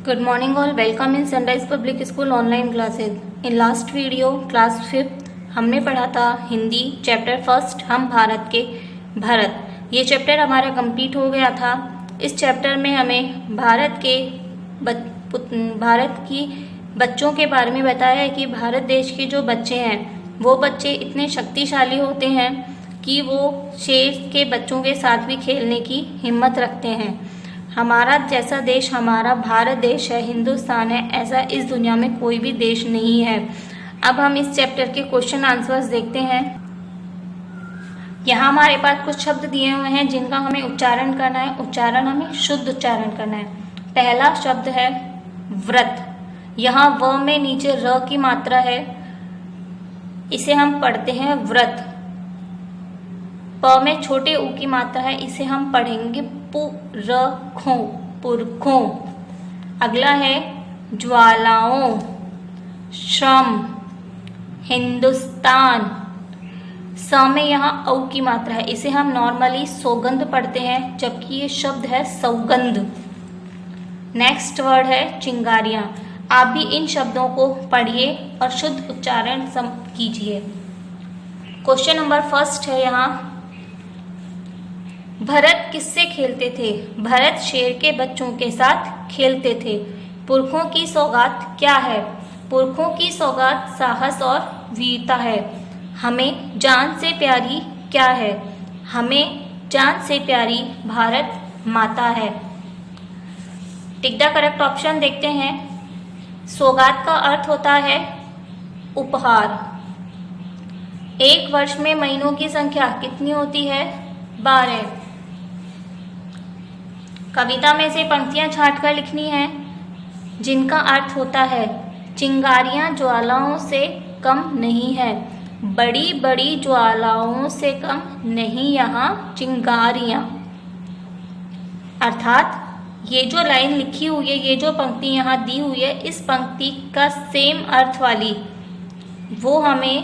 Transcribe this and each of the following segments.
Good morning all. Welcome in Sunrise Public School online classes. In last video class 5th हमने पढ़ा था Hindi chapter first हम भारत के भारत। ये चैप्टर हमारा कंप्लीट हो गया था। इस चैप्टर में हमें भारत की बच्चों के बारे में बताया है कि भारत देश के जो बच्चे हैं वो बच्चे इतने शक्तिशाली होते हैं कि वो शेर के बच्चों के साथ भी खेलने की हिम्मत रखते हैं। हमारा जैसा देश हमारा भारत देश है, हिंदुस्तान है, ऐसा इस दुनिया में कोई भी देश नहीं है। अब हम इस चैप्टर के क्वेश्चन आंसर्स देखते हैं। यहाँ हमारे पास कुछ शब्द दिए हुए हैं जिनका हमें उच्चारण करना है। उच्चारण हमें शुद्ध उच्चारण करना है। पहला शब्द है व्रत। यहाँ व में नीचे र की मात्रा है, इसे हम पढ़ते हैं व्रत। प में छोटे ऊ की मात्रा है, इसे हम पढ़ेंगे पुरखों, पुरखों। अगला है ज्वालाओं, श्रम, हिंदुस्तान। स में यहाँ औ की मात्रा है, इसे हम नॉर्मली सौगंध पढ़ते हैं, जबकि ये शब्द है सौगंध। नेक्स्ट वर्ड है चिंगारियां। आप भी इन शब्दों को पढ़िए और शुद्ध उच्चारण कीजिए। क्वेश्चन नंबर फर्स्ट है यहाँ, भरत किससे खेलते थे? भरत शेर के बच्चों के साथ खेलते थे। पुरखों की सौगात क्या है? पुरखों की सौगात साहस और वीरता है। हमें जान से प्यारी क्या है? हमें जान से प्यारी भारत माता है। टिक द करेक्ट ऑप्शन देखते हैं। सौगात का अर्थ होता है उपहार। एक वर्ष में महीनों की संख्या कितनी होती है? 12। कविता में से पंक्तियां छांटकर लिखनी है जिनका अर्थ होता है चिंगारियां ज्वालाओं से कम नहीं है। बड़ी बड़ी ज्वालाओं से कम नहीं यहाँ चिंगारियां। अर्थात ये जो लाइन लिखी हुई है, ये जो पंक्ति यहाँ दी हुई है, इस पंक्ति का सेम अर्थ वाली वो हमें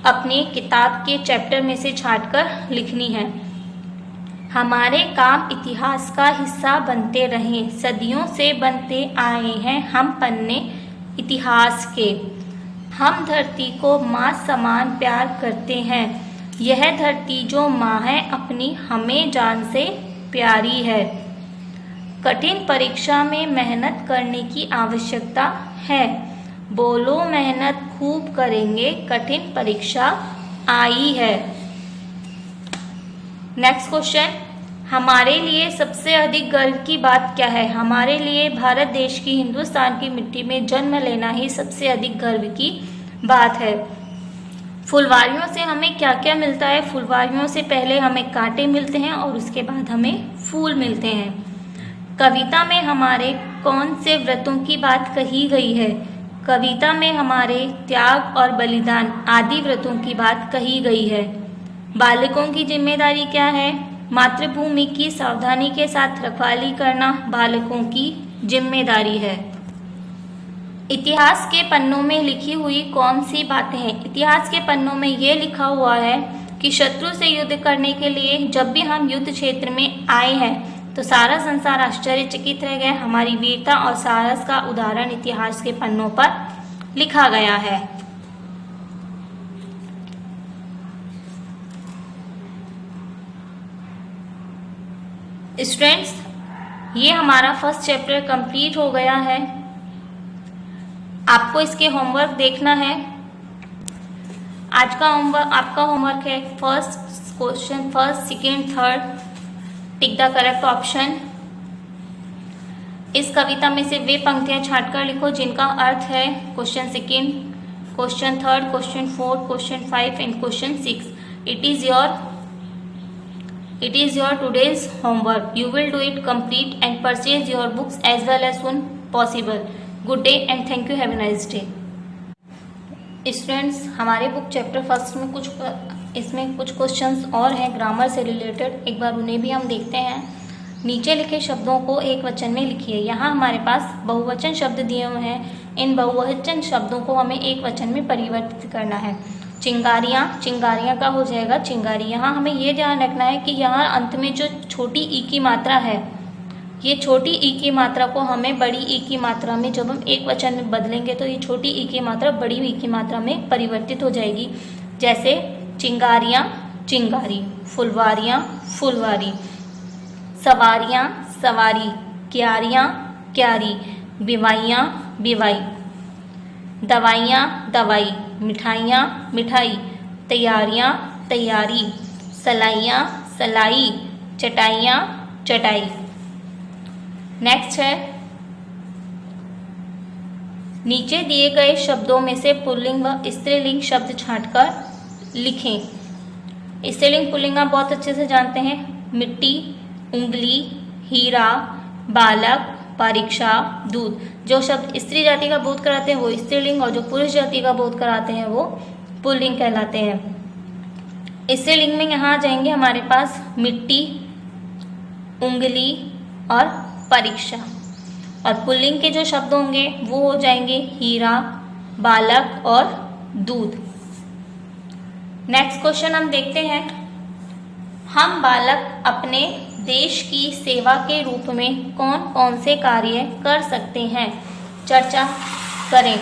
अपनी किताब के चैप्टर में से छांटकर लिखनी है। हमारे काम इतिहास का हिस्सा बनते रहें, सदियों से बनते आए हैं हम पन्ने इतिहास के। हम धरती को माँ समान प्यार करते हैं, यह धरती जो माँ है अपनी हमें जान से प्यारी है। कठिन परीक्षा में मेहनत करने की आवश्यकता है, बोलो मेहनत खूब करेंगे कठिन परीक्षा आई है। नेक्स्ट क्वेश्चन, हमारे लिए सबसे अधिक गर्व की बात क्या है? हमारे लिए भारत देश की हिंदुस्तान की मिट्टी में जन्म लेना ही सबसे अधिक गर्व की बात है। फुलवारियों से हमें क्या क्या मिलता है? फुलवारियों से पहले हमें कांटे मिलते हैं और उसके बाद हमें फूल मिलते हैं। कविता में हमारे कौन से व्रतों की बात कही गई है? कविता में हमारे त्याग और बलिदान आदि व्रतों की बात कही गई है। बालकों की जिम्मेदारी क्या है? मातृभूमि की सावधानी के साथ रखवाली करना बालकों की जिम्मेदारी है। इतिहास के पन्नों में लिखी हुई कौन सी बातें हैं? इतिहास के पन्नों में ये लिखा हुआ है कि शत्रु से युद्ध करने के लिए जब भी हम युद्ध क्षेत्र में आए हैं तो सारा संसार आश्चर्यचकित रह गया। हमारी वीरता और साहस का उदाहरण इतिहास के पन्नों पर लिखा गया है। स्टूडेंट्स, ये हमारा फर्स्ट चैप्टर कंप्लीट हो गया है। आपको इसके होमवर्क देखना है। आज का होमवर्क आपका होमवर्क है first question, first, second, third, tick the correct option. इस कविता में से वे पंक्तियां छांटकर लिखो जिनका अर्थ है question second, question third, question fourth, question 5 and question 6। It is your today's homework. You will do it complete and purchase your books as well as soon possible. Good day and thank you. Have a nice day. Students, हमारे book chapter first में इसमें कुछ questions और हैं grammar से related, एक बार उन्हें भी हम देखते हैं। नीचे लिखे शब्दों को एक वचन में लिखिए। यहाँ हमारे पास बहुवचन शब्द दिए हुए हैं। इन बहुवचन शब्दों को हमें एक वचन में परिवर्तित करना है। चिंगारियाँ, चिंगारियाँ का हो जाएगा चिंगारी। यहाँ हमें ये ध्यान रखना है कि यहाँ अंत में जो छोटी ई की मात्रा है ये छोटी ई की मात्रा को हमें बड़ी ई की मात्रा में जब हम एक वचन में बदलेंगे तो ये छोटी ई की मात्रा बड़ी ई की मात्रा में परिवर्तित हो जाएगी। जैसे चिंगारियाँ चिंगारी, फुलवारियाँ फुलवारी, सवारियाँ सवारी, क्यारियाँ क्यारी, बिवाइयाँ बिवाई, दवाइयाँ दवाई, मिठाइयाँ मिठाई, तैयारियाँ तैयारी, सलाइयाँ सलाई, चटाइयाँ चटाई। नेक्स्ट है, नीचे दिए गए शब्दों में से पुल्लिंग व स्त्रीलिंग शब्द छांटकर लिखें। स्त्रीलिंग पुल्लिंग आप बहुत अच्छे से जानते हैं। मिट्टी, उंगली, हीरा, बालक, परीक्षा, दूध। जो शब्द स्त्री जाति का बोध कराते हैं वो स्त्रीलिंग और जो पुरुष जाति का बोध कराते हैं वो पुल्लिंग कहलाते हैं। स्त्रीलिंग में यहाँ आ जाएंगे हमारे पास मिट्टी, उंगली और परीक्षा, और पुल्लिंग के जो शब्द होंगे वो हो जाएंगे हीरा, बालक और दूध। नेक्स्ट क्वेश्चन हम देखते हैं, हम बालक अपने देश की सेवा के रूप में कौन कौन से कार्य कर सकते हैं, चर्चा करें।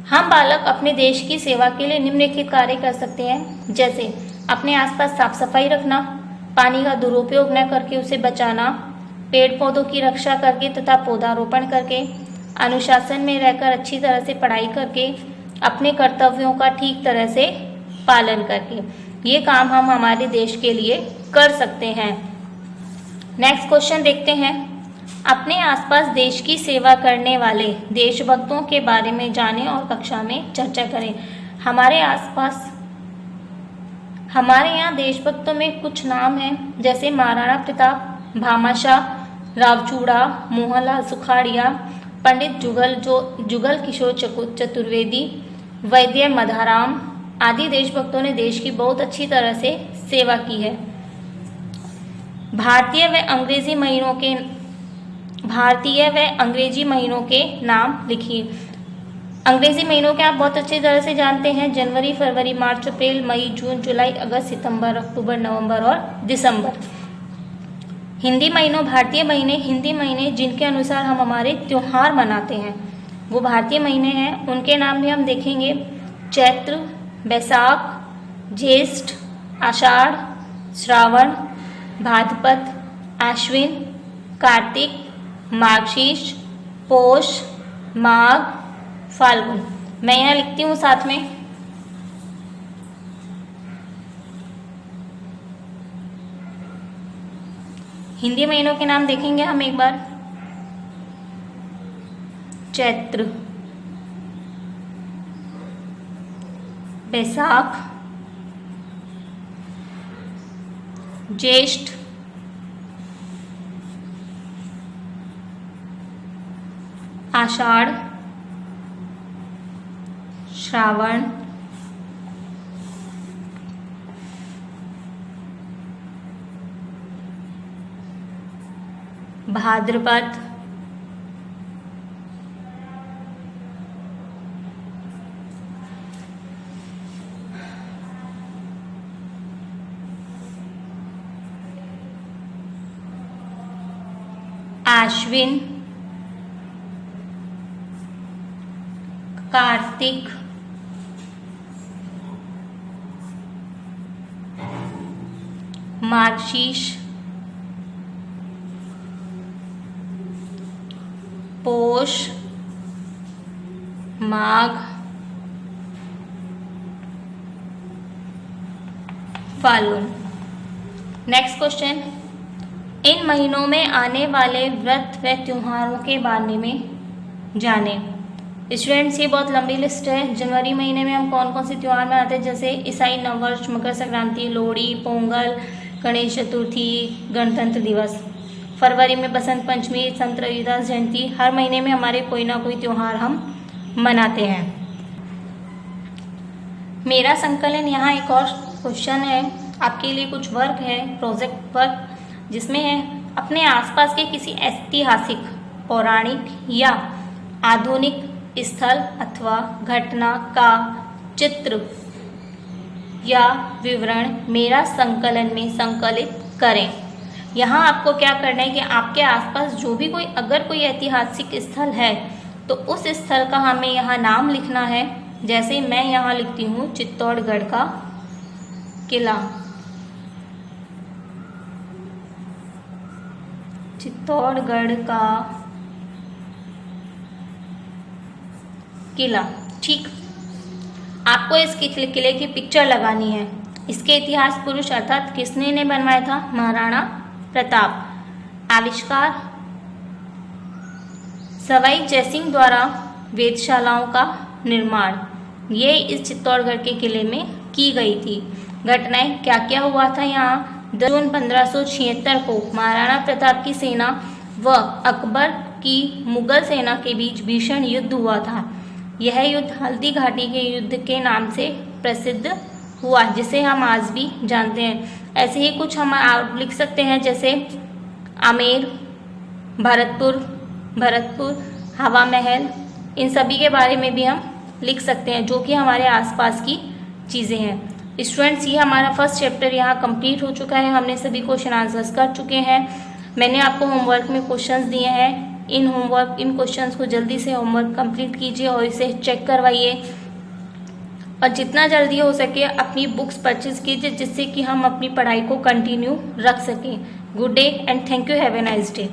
हम बालक अपने देश की सेवा के लिए निम्नलिखित कार्य कर सकते हैं, जैसे अपने आसपास साफ सफाई रखना, पानी का दुरुपयोग न करके उसे बचाना, पेड़ पौधों की रक्षा करके तथा पौधारोपण करके, अनुशासन में रहकर अच्छी तरह से पढ़ाई करके, अपने कर्तव्यों का ठीक तरह से पालन करके। ये काम हम हमारे देश के लिए कर सकते हैं। नेक्स्ट क्वेश्चन देखते हैं, अपने आसपास देश की सेवा करने वाले देशभक्तों के बारे में जानें और कक्षा में चर्चा करें। हमारे आसपास हमारे यहाँ देशभक्तों में कुछ नाम हैं, जैसे महाराणा प्रताप, भामाशाह, रावचूड़ा, मोहनलाल सुखाड़िया, पंडित जुगल किशोर चतुर्वेदी, वैद्य मधाराम आदि देशभक्तों ने देश की बहुत अच्छी तरह से सेवा की है। भारतीय व अंग्रेजी महीनों के नाम लिखिए। अंग्रेजी महीनों के आप बहुत अच्छी तरह से जानते हैं, जनवरी, फरवरी, मार्च, अप्रैल, मई, जून, जुलाई, अगस्त, सितंबर, अक्टूबर, नवंबर और दिसंबर। हिंदी महीनों, भारतीय महीने, हिंदी महीने जिनके अनुसार हम हमारे त्योहार मनाते हैं वो भारतीय महीने हैं, उनके नाम भी हम देखेंगे। चैत्र, बैसाख, ज्येष्ठ, आषाढ़, श्रावण, भाद्रपद, आश्विन, कार्तिक, मार्गशीर्ष, पौष, माघ, फाल्गुन। मैं यहाँ लिखती हूँ साथ में। हिंदी महीनों के नाम देखेंगे हम एक बार। चैत्र, बैसाख, ज्येष्ठ, आषाढ़, श्रावण, भाद्रपद, आश्विन, कार्तिक, मार्गशीर्ष, पौष, माघ, फाल्गुन। नेक्स्ट क्वेश्चन, इन महीनों में आने वाले व्रत व त्योहारों के बारे में जानें। स्टूडेंट्स, ये बहुत लंबी लिस्ट है। जनवरी महीने में हम कौन कौन से त्यौहार मनाते हैं, जैसे ईसाई नववर्ष, मकर संक्रांति, लोहड़ी, पोंगल, गणेश चतुर्थी, गणतंत्र दिवस। फरवरी में बसंत पंचमी, संत रविदास जयंती। हर महीने में हमारे कोई ना कोई त्यौहार हम मनाते हैं। मेरा संकलन यहाँ एक और क्वेश्चन है आपके लिए, कुछ वर्क है, प्रोजेक्ट वर्क, जिसमें है अपने आसपास के किसी ऐतिहासिक, पौराणिक या आधुनिक स्थल अथवा घटना का चित्र या विवरण मेरा संकलन में संकलित करें। यहाँ आपको क्या करना है कि आपके आसपास जो भी अगर कोई ऐतिहासिक स्थल है तो उस स्थल का हमें यहाँ नाम लिखना है। जैसे मैं यहाँ लिखती हूँ चित्तौड़गढ़ का किला, चित्तौड़गढ़ का किला। ठीक, आपको इस किले की पिक्चर लगानी है। इसके इतिहास पुरुष अर्थात किसने ने बनवाया था? महाराणा प्रताप। आविष्कार सवाई जयसिंह द्वारा वेधशालाओं का निर्माण, ये इस चित्तौड़गढ़ के किले में की गई थी। घटनाएं क्या क्या हुआ था यहाँ? 10 जून 1576 को महाराणा प्रताप की सेना व अकबर की मुगल सेना के बीच भीषण युद्ध हुआ था। यह युद्ध हल्दी घाटी के युद्ध के नाम से प्रसिद्ध हुआ, जिसे हम आज भी जानते हैं। ऐसे ही कुछ हम आप लिख सकते हैं, जैसे आमेर, भरतपुर, हवा महल, इन सभी के बारे में भी हम लिख सकते हैं, जो कि हमारे आसपास की चीज़ें हैं। स्टूडेंट्स, ये हमारा फर्स्ट चैप्टर यहाँ कंप्लीट हो चुका है। हमने सभी क्वेश्चन आंसर्स कर चुके हैं। मैंने आपको होमवर्क में क्वेश्चंस दिए हैं। इन क्वेश्चंस को जल्दी से होमवर्क कंप्लीट कीजिए और इसे चेक करवाइए, और जितना जल्दी हो सके अपनी बुक्स परचेज कीजिए, जिससे कि हम अपनी पढ़ाई को कंटिन्यू रख सकें। Good day and thank you, have a nice day.